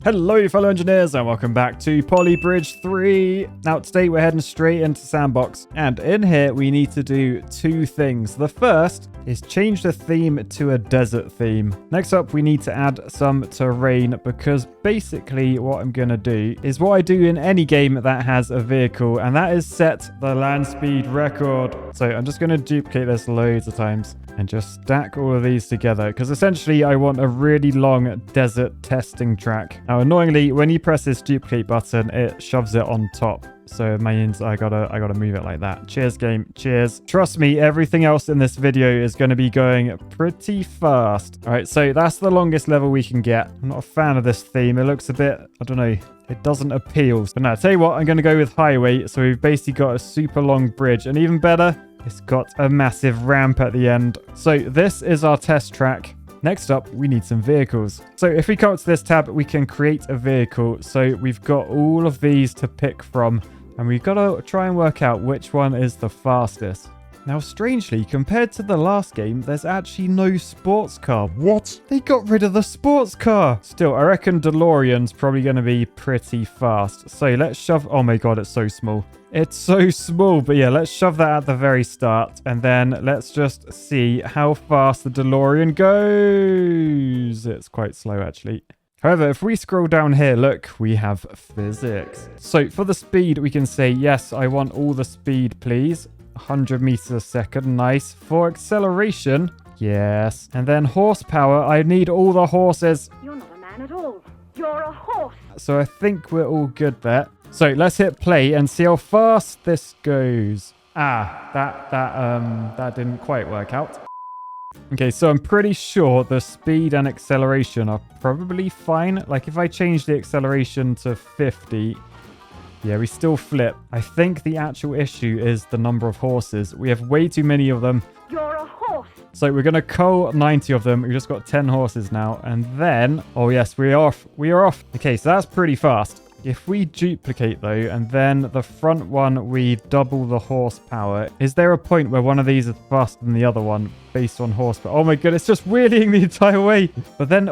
Hello fellow engineers and welcome back to Polybridge 3. Now today we're heading straight into Sandbox, and in here we need to do two things. The first is change the theme to a desert theme. Next up we need to add some terrain, because basically what I'm going to do is what I do in any game that has a vehicle, and that is set the land speed record. So I'm just going to duplicate this loads of times and just stack all of these together, because essentially I want a really long desert testing track. Now annoyingly, when you press this duplicate button, it shoves it on top. So it means I gotta move it like that. Cheers game, cheers. Trust me, everything else in this video is going to be going pretty fast. All right, so that's the longest level we can get. I'm not a fan of this theme. It looks a bit, I don't know, it doesn't appeal. But now, tell you what, I'm going to go with highway. So we've basically got a super long bridge, and even better, it's got a massive ramp at the end. So this is our test track. Next up, we need some vehicles. So if we come up to this tab, we can create a vehicle. So we've got all of these to pick from, and we've got to try and work out which one is the fastest. Now, strangely, compared to the last game, there's actually no sports car. What? They got rid of the sports car. Still, I reckon DeLorean's probably going to be pretty fast. So let's shove... Oh my god, it's so small. It's so small. But yeah, let's shove that at the very start. And then let's just see how fast the DeLorean goes. It's quite slow, actually. However, if we scroll down here, look, we have physics. So for the speed, we can say, yes, I want all the speed, please. 100 meters a second, nice. For acceleration, yes. And then horsepower, I need all the horses. You're not a man at all. You're a horse. So I think we're all good there. So let's hit play and see how fast this goes. That didn't quite work out. Okay, so I'm pretty sure the speed and acceleration are probably fine. Like if I change the acceleration to 50... yeah, we still flip. I think the actual issue is the number of horses. We have way too many of them. You're a horse. So we're going to cull 90 of them. We've just got 10 horses now. And then... oh, yes, we are off. We are off. Okay, so that's pretty fast. If we duplicate, though, and then the front one, we double the horsepower. Is there a point where one of these is faster than the other one based on horsepower? Oh, my god, it's just wheeling the entire way. But then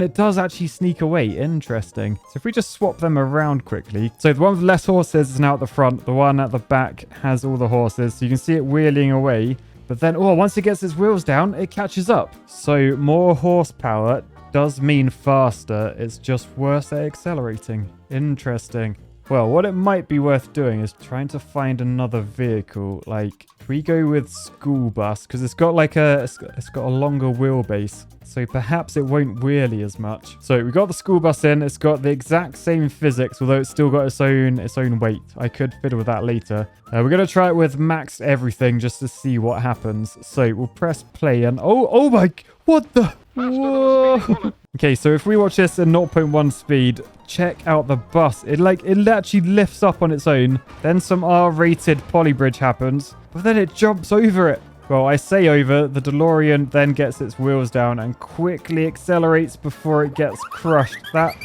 it does actually sneak away. Interesting. So if we just swap them around quickly. So the one with less horses is now at the front. The one at the back has all the horses. So you can see it wheeling away. But then, once it gets its wheels down, it catches up. So more horsepower does mean faster. It's just worse at accelerating. Interesting. Well, what it might be worth doing is trying to find another vehicle. Like, if we go with school bus, because it's got like it's got a longer wheelbase, so perhaps it won't wheelie as much. So we got the school bus in. It's got the exact same physics, although it's still got its own weight. I could fiddle with that later. We're gonna try it with maxed everything just to see what happens. So we'll press play, and oh my, what the? Whoa. Okay, so if we watch this at 0.1 speed, check out the bus. It actually lifts up on its own. Then some R-rated polybridge happens, but then it jumps over it. Well, I say over, the DeLorean then gets its wheels down and quickly accelerates before it gets crushed. That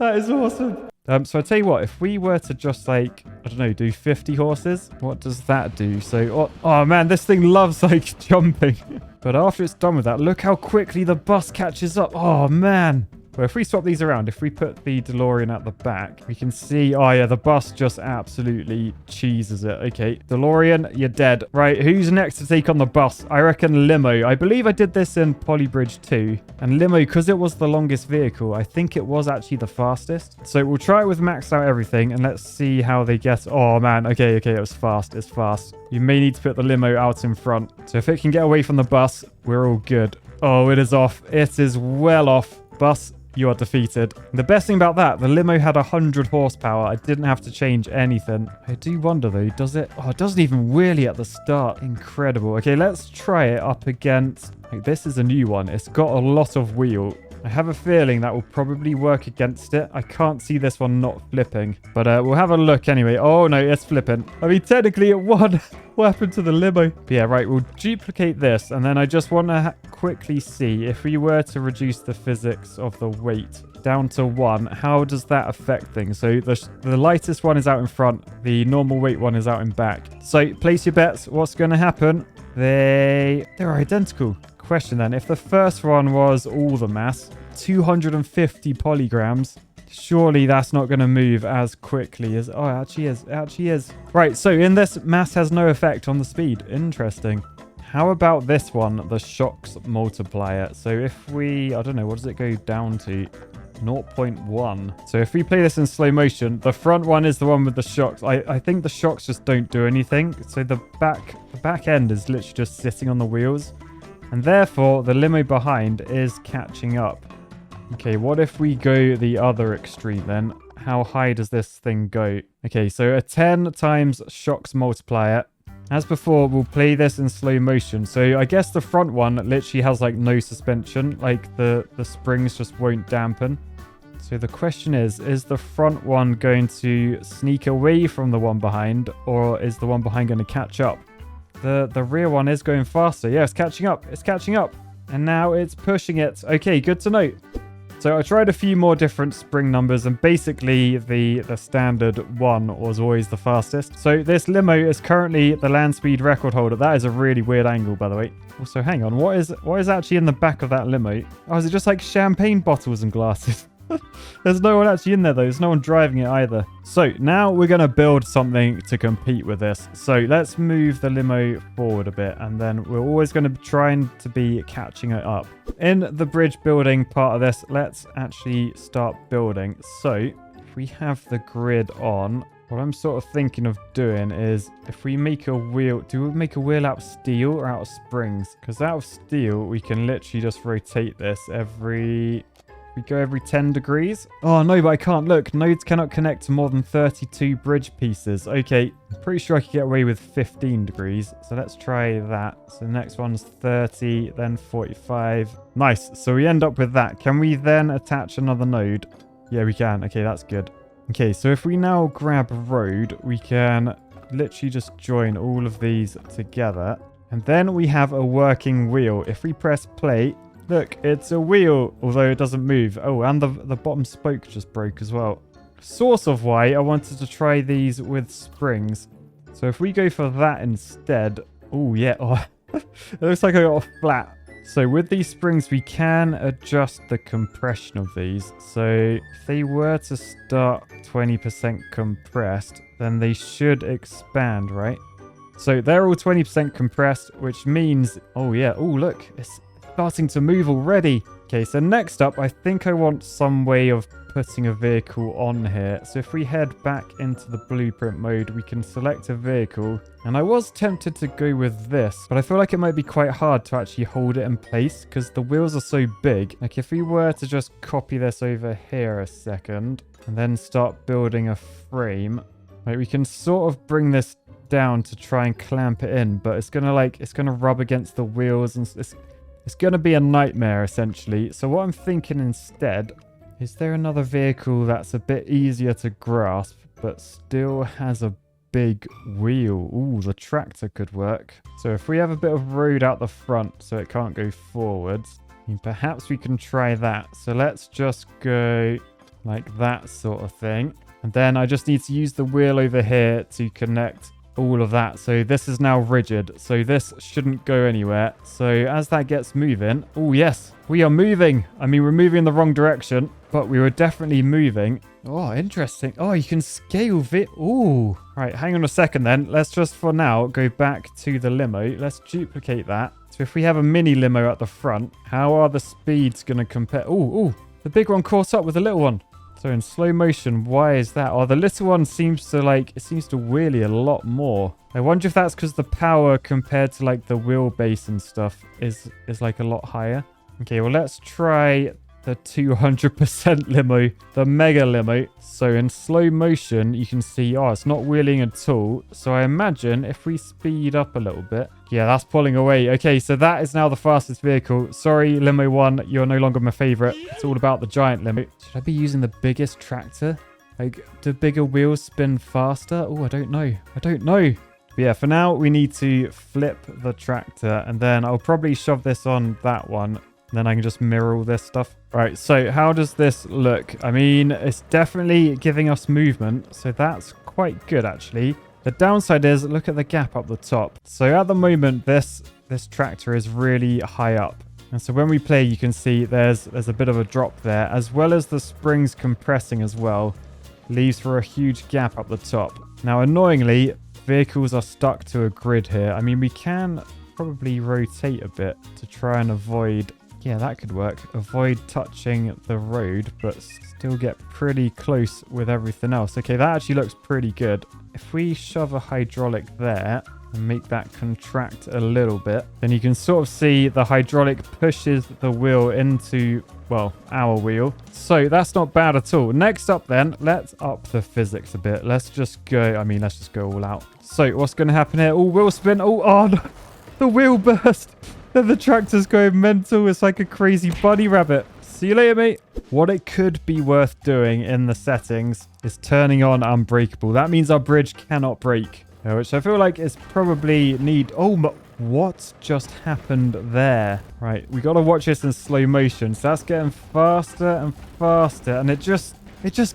is awesome. So I tell you what, if we were to just like, I don't know, do 50 horses, what does that do? So, oh man, this thing loves like jumping. But after it's done with that, look how quickly the bus catches up. Oh man. Well, if we swap these around, if we put the DeLorean at the back, we can see, oh yeah, the bus just absolutely cheeses it. Okay, DeLorean, you're dead. Right, who's next to take on the bus? I reckon Limo. I believe I did this in Polybridge 2. And Limo, because it was the longest vehicle, I think it was actually the fastest. So we'll try it with maxed out everything, and let's see how they get... oh man, okay, it was fast. It's fast. You may need to put the Limo out in front. So if it can get away from the bus, we're all good. Oh, it is off. It is well off. Bus, you are defeated. The best thing about that, the Limo had 100 horsepower. I didn't have to change anything. I do wonder though, does it... oh, it doesn't even wheelie at the start. Incredible. Okay, let's try it up against... like, this is a new one. It's got a lot of wheel. I have a feeling that will probably work against it. I can't see this one not flipping. But we'll have a look anyway. Oh no, it's flipping. I mean, technically it won. What happened to the Limo? But yeah, right. We'll duplicate this. And then I just want to quickly see if we were to reduce the physics of the weight down to 1, how does that affect things? So the lightest one is out in front. The normal weight one is out in back. So place your bets. What's going to happen? They're identical. Question then, if the first one was all the mass, 250 polygrams. Surely that's not going to move as quickly as... Oh, it actually is. It actually is. Right, so in this, mass has no effect on the speed. Interesting. How about this one, the shocks multiplier? So if we... I don't know, what does it go down to? 0.1. So if we play this in slow motion, the front one is the one with the shocks. I think the shocks just don't do anything. So the back end is literally just sitting on the wheels. And therefore, the limo behind is catching up. Okay, what if we go the other extreme then? How high does this thing go? Okay, so a 10 times shocks multiplier. As before, we'll play this in slow motion. So I guess the front one literally has like no suspension. Like the springs just won't dampen. So the question is the front one going to sneak away from the one behind, or is the one behind going to catch up? The rear one is going faster. Yeah, it's catching up. It's catching up. And now it's pushing it. Okay, good to know. So I tried a few more different spring numbers, and basically the standard one was always the fastest. So this limo is currently the land speed record holder. That is a really weird angle, by the way. Also, hang on. What is actually in the back of that limo? Oh, is it just like champagne bottles and glasses? There's no one actually in there, though. There's no one driving it either. So now we're going to build something to compete with this. So let's move the limo forward a bit, and then we're always going to be trying to be catching it up. In the bridge building part of this, let's actually start building. So if we have the grid on, what I'm sort of thinking of doing is if we make a wheel, do we make a wheel out of steel or out of springs? Because out of steel, we can literally just rotate this every... We go every 10 degrees. Oh, no, but I can't. Look, nodes cannot connect to more than 32 bridge pieces. Okay, I'm pretty sure I could get away with 15 degrees. So let's try that. So the next one's 30, then 45. Nice. So we end up with that. Can we then attach another node? Yeah, we can. Okay, that's good. Okay, so if we now grab road, we can literally just join all of these together. And then we have a working wheel. If we press play... Look, it's a wheel, although it doesn't move. Oh, and the bottom spoke just broke as well. Source of why I wanted to try these with springs. So if we go for that instead... Oh, yeah. Oh, it looks like I got a flat. So with these springs, we can adjust the compression of these. So if they were to start 20% compressed, then they should expand, right? So they're all 20% compressed, which means... Oh, yeah. Oh, look. It's starting to move already. Okay, so next up, I think I want some way of putting a vehicle on here. So if we head back into the blueprint mode, we can select a vehicle. And I was tempted to go with this, but I feel like it might be quite hard to actually hold it in place because the wheels are so big. Like if we were to just copy this over here a second and then start building a frame, like we can sort of bring this down to try and clamp it in, but it's gonna rub against the wheels, and it's going to be a nightmare, essentially. So what I'm thinking instead, is there another vehicle that's a bit easier to grasp, but still has a big wheel? Ooh, the tractor could work. So if we have a bit of road out the front so it can't go forwards, perhaps we can try that. So let's just go like that sort of thing. And then I just need to use the wheel over here to connect all of that. So this is now rigid, so this shouldn't go anywhere. So as that gets moving, oh yes, we are moving. I mean, we're moving in the wrong direction, but we were definitely moving. Oh, interesting. Oh, you can scale it. Oh, right, hang on a second then. Let's just for now go back to the limo. Let's duplicate that. So if we have a mini limo at the front, how are the speeds going to compare? Oh, the big one caught up with the little one. So in slow motion, why is that? Oh, the little one seems to wheelie a lot more. I wonder if that's because the power compared to like the wheelbase and stuff is like a lot higher. Okay, well let's try the 200% limo, the mega limo. So in slow motion, you can see, oh, it's not wheeling at all. So I imagine if we speed up a little bit, yeah, that's pulling away. Okay, so that is now the fastest vehicle. Sorry, limo one, you're no longer my favorite. It's all about the giant limo. Should I be using the biggest tractor? Like, do bigger wheels spin faster? Oh, I don't know. But yeah, for now, we need to flip the tractor, and then I'll probably shove this on that one. Then I can just mirror all this stuff. Right, so how does this look? I mean, it's definitely giving us movement, so that's quite good, actually. The downside is, look at the gap up the top. So at the moment, this tractor is really high up. And so when we play, you can see there's a bit of a drop there, as well as the springs compressing as well. Leaves for a huge gap up the top. Now, annoyingly, vehicles are stuck to a grid here. I mean, we can probably rotate a bit to try and avoid... Yeah, that could work. Avoid touching the road, but still get pretty close with everything else. Okay, that actually looks pretty good. If we shove a hydraulic there and make that contract a little bit, then you can sort of see the hydraulic pushes the wheel into, well, our wheel. So that's not bad at all. Next up then, let's up the physics a bit. Let's just go all out. So what's going to happen here? Oh, wheel spin. Oh no. The wheel burst. Then the tractor's going mental. It's like a crazy bunny rabbit. See you later, mate. What it could be worth doing in the settings is turning on unbreakable. That means our bridge cannot break, which I feel like is probably need... Oh, what just happened there? Right, we got to watch this in slow motion. So that's getting faster and faster, and it just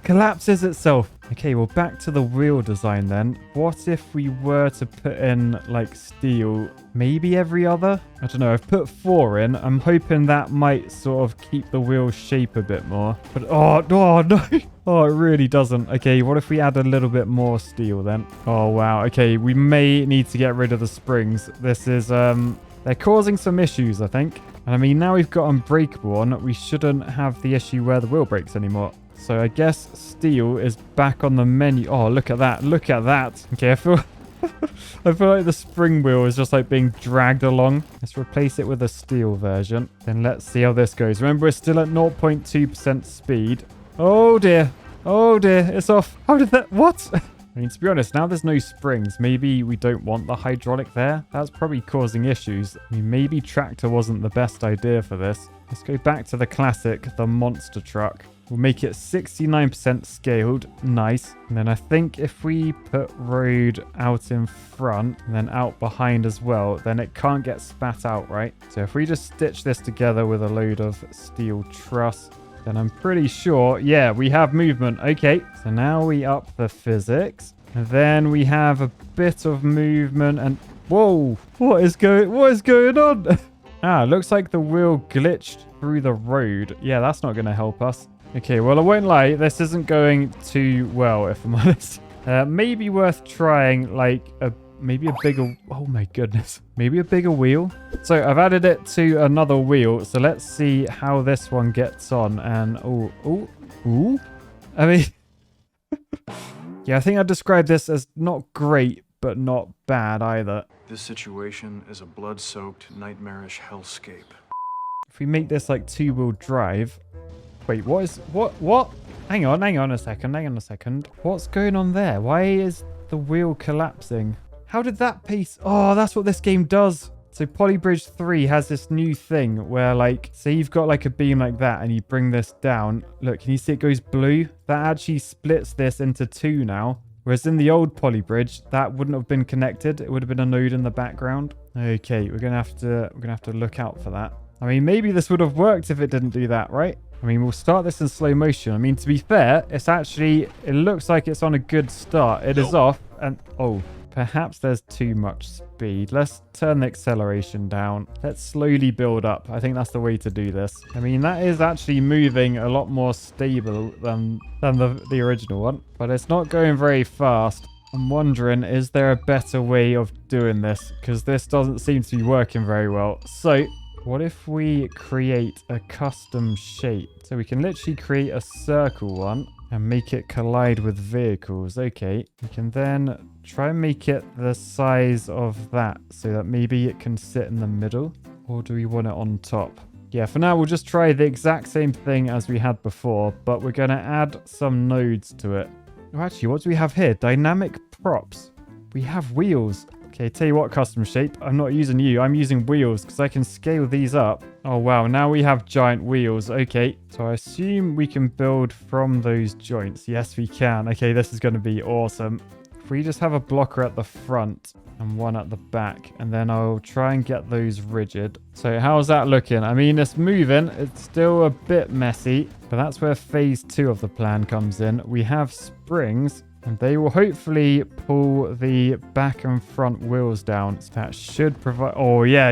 collapses itself. Okay, well, back to the wheel design then. What if we were to put in, like, steel, maybe every other? I don't know. I've put 4 in. I'm hoping that might sort of keep the wheel shape a bit more. But, oh no. Oh, it really doesn't. Okay, what if we add a little bit more steel then? Oh, wow. Okay, we may need to get rid of the springs. This is, they're causing some issues, I think. And I mean, now we've got unbreakable on, we shouldn't have the issue where the wheel breaks anymore. So I guess steel is back on the menu. Oh, look at that. Look at that. Okay, I feel like the spring wheel is just like being dragged along. Let's replace it with a steel version. Then let's see how this goes. Remember, we're still at 0.2% speed. Oh, dear. Oh, dear. It's off. How did that... What? I mean, to be honest, now there's no springs. Maybe we don't want the hydraulic there. That's probably causing issues. I mean, maybe tractor wasn't the best idea for this. Let's go back to the classic, the monster truck. We'll make it 69% scaled. Nice. And then I think if we put road out in front and then out behind as well, then it can't get spat out, right? So if we just stitch this together with a load of steel truss, then I'm pretty sure, yeah, we have movement. Okay, so now we up the physics. And then we have a bit of movement and... Whoa! What is going on? Looks like the wheel glitched through the road. Yeah, that's not going to help us. Okay, well, I won't lie. This isn't going too well, if I'm honest. Maybe worth trying, like, maybe a bigger... Oh, my goodness. Maybe a bigger wheel. So, I've added it to another wheel. So, let's see how this one gets on. And, ooh. I mean... yeah, I think I'd describe this as not great, but not bad either. This situation is a blood-soaked, nightmarish hellscape. If we make this, like, 2-wheel drive... Wait, what? Hang on a second. What's going on there? Why is the wheel collapsing? How did that piece... Oh, that's what this game does. So Polybridge 3 has this new thing where, like, say you've got like a beam like that and you bring this down. Look, can you see it goes blue? That actually splits this into 2 now. Whereas in the old Polybridge, that wouldn't have been connected. It would have been a node in the background. Okay, we're gonna have to look out for that. I mean, maybe this would have worked if it didn't do that, right? I mean, we'll start this in slow motion. I mean, to be fair, it looks like it's on a good start. It is off, and oh, perhaps there's too much speed. Let's turn the acceleration down. Let's slowly build up. I think that's the way to do this. I mean, that is actually moving a lot more stable than the original one, but it's not going very fast. I'm wondering, is there a better way of doing this? Because this doesn't seem to be working very well. So... what if we create a custom shape? So we can literally create a circle one and make it collide with vehicles. Okay, we can then try and make it the size of that so that maybe it can sit in the middle. Or do we want it on top? Yeah, for now, we'll just try the exact same thing as we had before, but we're going to add some nodes to it. Oh, actually, what do we have here? Dynamic props. We have wheels. Okay, tell you what, custom shape. I'm not using you. I'm using wheels because I can scale these up. Oh, wow. Now we have giant wheels. Okay, so I assume we can build from those joints. Yes, we can. Okay, this is going to be awesome. If we just have a blocker at the front and one at the back, and then I'll try and get those rigid. So how's that looking? I mean, it's moving. It's still a bit messy, but that's where phase 2 of the plan comes in. We have springs. And they will hopefully pull the back and front wheels down. So that should provide... Oh, yeah.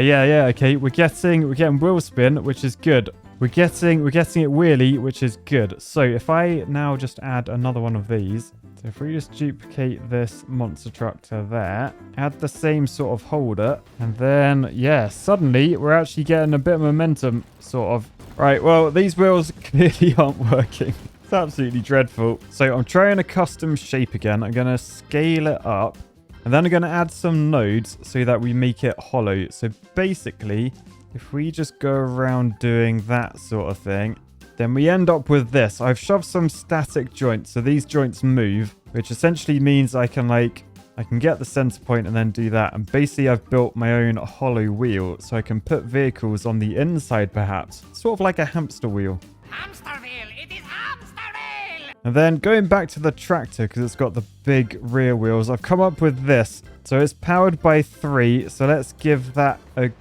Okay, we're getting wheel spin, which is good. We're getting it wheelie, which is good. So if I now just add another one of these. So if we just duplicate this monster truck to there, add the same sort of holder, and then, yeah, suddenly we're actually getting a bit of momentum, sort of. Right, well, these wheels clearly aren't working. It's absolutely dreadful. So I'm trying a custom shape again. I'm going to scale it up, and then I'm going to add some nodes so that we make it hollow. So basically, if we just go around doing that sort of thing, then we end up with this. I've shoved some static joints, so these joints move, which essentially means I can get the center point and then do that. And basically I've built my own hollow wheel, so I can put vehicles on the inside perhaps. Sort of like a hamster wheel. Hamsterville! It is Hamsterville! And then going back to the tractor, because it's got the big rear wheels, I've come up with this. So it's powered by 3, so let's give that a...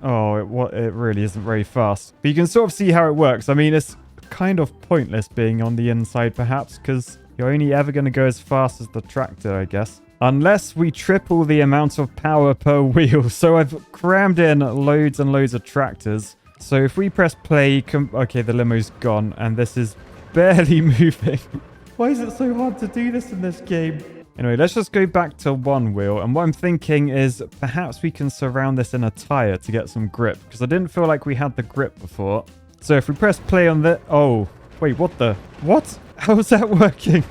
Oh, it really isn't very fast. But you can sort of see how it works. I mean, it's kind of pointless being on the inside perhaps, because you're only ever going to go as fast as the tractor, I guess. Unless we triple the amount of power per wheel. So I've crammed in loads and loads of tractors. So if we press play, okay, the limo's gone, and this is barely moving. Why is it so hard to do this in this game? Anyway, let's just go back to one wheel. And what I'm thinking is perhaps we can surround this in a tire to get some grip, because I didn't feel like we had the grip before. So if we press play on the... Oh, wait, what? How's that working?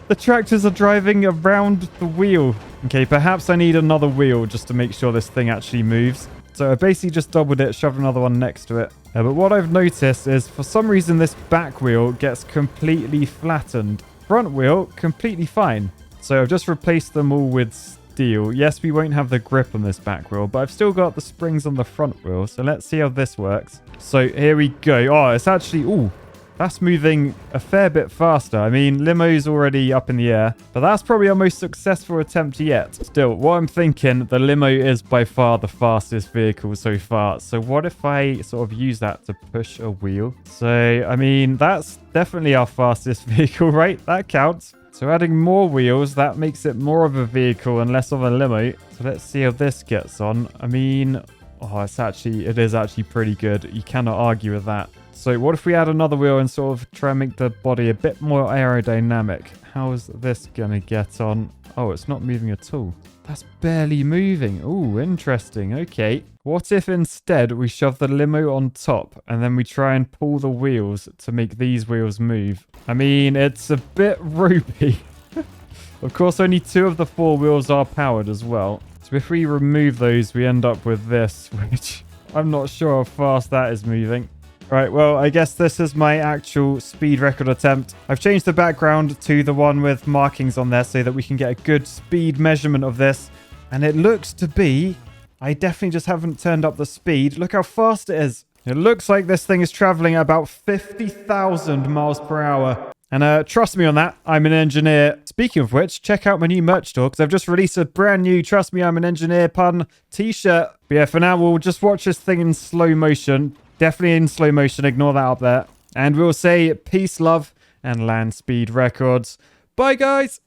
The tractors are driving around the wheel. Okay, perhaps I need another wheel just to make sure this thing actually moves. So I basically just doubled it, shoved another one next to it. But what I've noticed is for some reason this back wheel gets completely flattened. Front wheel, completely fine. So I've just replaced them all with steel. Yes, we won't have the grip on this back wheel, but I've still got the springs on the front wheel. So let's see how this works. So here we go. Oh, it's actually... Ooh, that's moving a fair bit faster. I mean, limo's already up in the air, but that's probably our most successful attempt yet. Still, what I'm thinking, the limo is by far the fastest vehicle so far. So what if I sort of use that to push a wheel? So, I mean, that's definitely our fastest vehicle, right? That counts. So adding more wheels, that makes it more of a vehicle and less of a limo. So let's see how this gets on. I mean, oh, it is actually pretty good. You cannot argue with that. So what if we add another wheel and sort of try and make the body a bit more aerodynamic? How's this going to get on? Oh, it's not moving at all. That's barely moving. Ooh, interesting. Okay. What if instead we shove the limo on top and then we try and pull the wheels to make these wheels move? I mean, it's a bit ropey. Of course, only 2 of the 4 wheels are powered as well. So if we remove those, we end up with this, which I'm not sure how fast that is moving. Right, well, I guess this is my actual speed record attempt. I've changed the background to the one with markings on there so that we can get a good speed measurement of this. And it looks to be... I definitely just haven't turned up the speed. Look how fast it is. It looks like this thing is traveling at about 50,000 miles per hour. And trust me on that, I'm an engineer. Speaking of which, check out my new merch store because I've just released a brand new Trust Me I'm an Engineer pun t-shirt. But yeah, for now, we'll just watch this thing in slow motion. Definitely in slow motion, ignore that up there. And we'll say peace, love, and land speed records. Bye, guys!